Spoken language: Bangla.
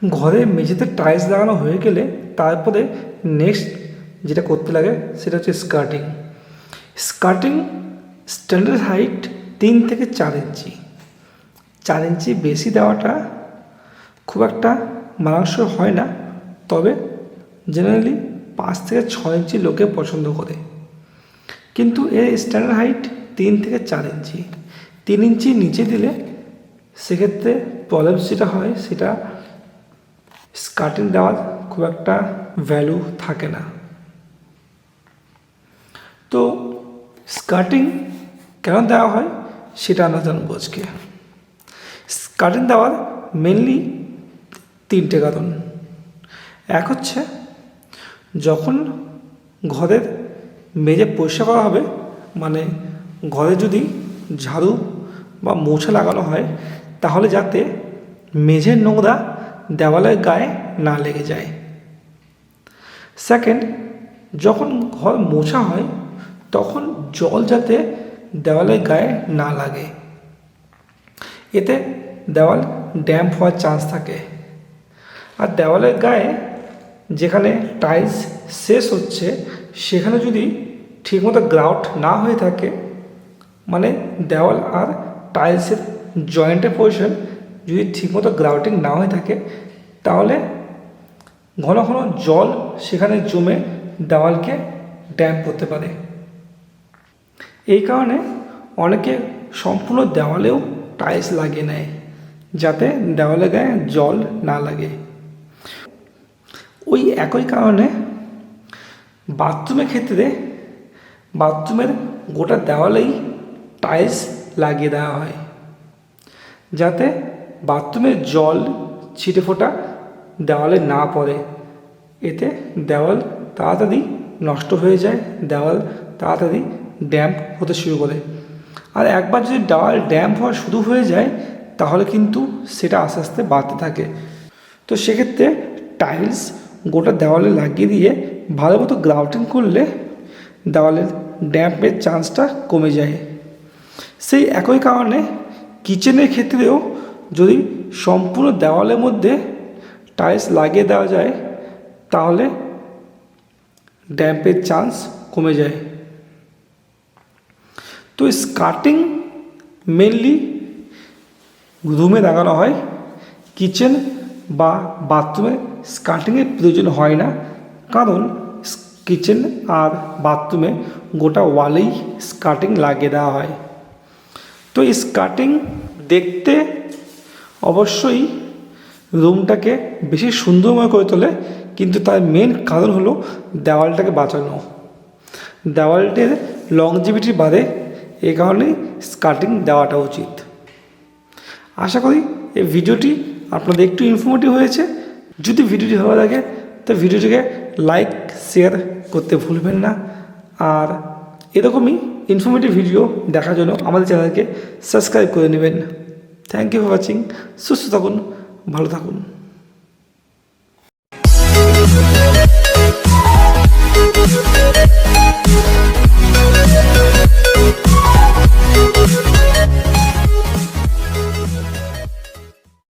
ঘরে মেঝেতে টাইলস লাগানো হয়ে গেলে তারপরে নেক্সট যেটা করতে লাগে সেটা হচ্ছে স্কার্টিং। স্কার্টিং স্ট্যান্ডার্ড হাইট 3 থেকে 4 ইঞ্চি। 4 ইঞ্চি বেশি দেওয়াটা খুব একটা মানানসই হয় না, তবে জেনারেলি 5 থেকে 6 ইঞ্চি লোকে পছন্দ করে, কিন্তু এর স্ট্যান্ডার্ড হাইট 3 থেকে 4 ইঞ্চি। 3 ইঞ্চি নিচে দিলে সেক্ষেত্রে প্রবলেম যেটা হয় সেটা স্কার্টিং দেওয়ার খুব একটা ভ্যালু থাকে না। তো স্কার্টিং কেন দেওয়া হয় সেটা আমরা জানবো আজকে। স্কার্টিং দেওয়ার মেনলি 3টে কারণ। এক হচ্ছে যখন ঘরের মেঝে পরিষ্কার করা হবে, মানে ঘরে যদি ঝাড়ু বা মোছা লাগানো হয় তাহলে যাতে মেঝের নোংরা দেওয়ালের গায়ে না লেগে যায়। সেকেন্ড, যখন ঘর মোছা হয় তখন জল যাতে দেওয়ালের গায়ে না লাগে, এতে দেওয়াল ড্যাম্প হওয়ার চান্স থাকে। আর দেওয়ালের গায়ে যেখানে টাইলস শেষ হচ্ছে সেখানে যদি ঠিকমতো গ্রাউট না হয়ে থাকে, মানে দেওয়াল আর টাইলসের জয়েন্টের পজিশন যদি ঠিকমতো গ্রাউটিং না হয়ে থাকে, তাহলে ঘন ঘন জল সেখানে জমে দেওয়ালকে ড্যাম্প করতে পারে। এই কারণে অনেকে সম্পূর্ণ দেওয়ালেও টাইলস লাগিয়ে নেয় যাতে দেওয়ালে গায়ে জল না লাগে। ওই একই কারণে বাথরুমের ক্ষেত্রে বাথরুমের গোটা দেওয়ালেই টাইলস লাগিয়ে দেওয়া হয় যাতে বাথরুমের জল ছিটে ফোটা দেওয়ালে না পড়ে। এতে দেওয়াল তাড়াতাড়ি নষ্ট হয়ে যায়, দেওয়াল তাড়াতাড়ি ড্যাম্প হতে শুরু করে। আর একবার যদি দেওয়াল ড্যাম্প হওয়া শুরু হয়ে যায় তাহলে কিন্তু সেটা আস্তে আস্তে বাড়তে থাকে। তো সেক্ষেত্রে টাইলস গোটা দেওয়ালে লাগিয়ে দিয়ে ভালো মতো গ্রাউটিং করলে দেওয়ালের ড্যাম্পের চান্সটা কমে যায়। সেই একই কারণে কিচেনের ক্ষেত্রেও যদি সম্পূর্ণ দেওয়ালের মধ্যে টাইলস লাগিয়ে দেওয়া যায় তাহলে ড্যাম্পের চান্স কমে যায়। তো স্কার্টিং মেনলি রুমে লাগানো হয়, কিচেন বা বাথরুমে স্কার্টিংয়ের প্রয়োজন হয় না, কারণ কিচেন আর বাথরুমে গোটা ওয়ালেই স্কার্টিং লাগিয়ে দেওয়া হয়। তো এই স্কার্টিং দেখতে অবশ্যই রুমটাকে বেশি সুন্দরময় করে তোলে, কিন্তু তার মেন কারণ হলো দেওয়ালটাকে বাঁচানো। দেওয়ালটির লংজিভিটি বাড়ে, এই কারণেই স্কার্টিং দেওয়াটা উচিত। আশা করি এই ভিডিওটি আপনাদের একটু ইনফরমেটিভ হয়েছে। যদি ভিডিওটি ভালো লাগে তো ভিডিওটিকে লাইক শেয়ার করতে ভুলবেন না, আর এরকমই ইনফরমেটিভ ভিডিও দেখার জন্য আমাদের চ্যানেলকে সাবস্ক্রাইব করে নেবেন। Thank you for watching. সুস্থ থাকুন, ভালো থাকুন।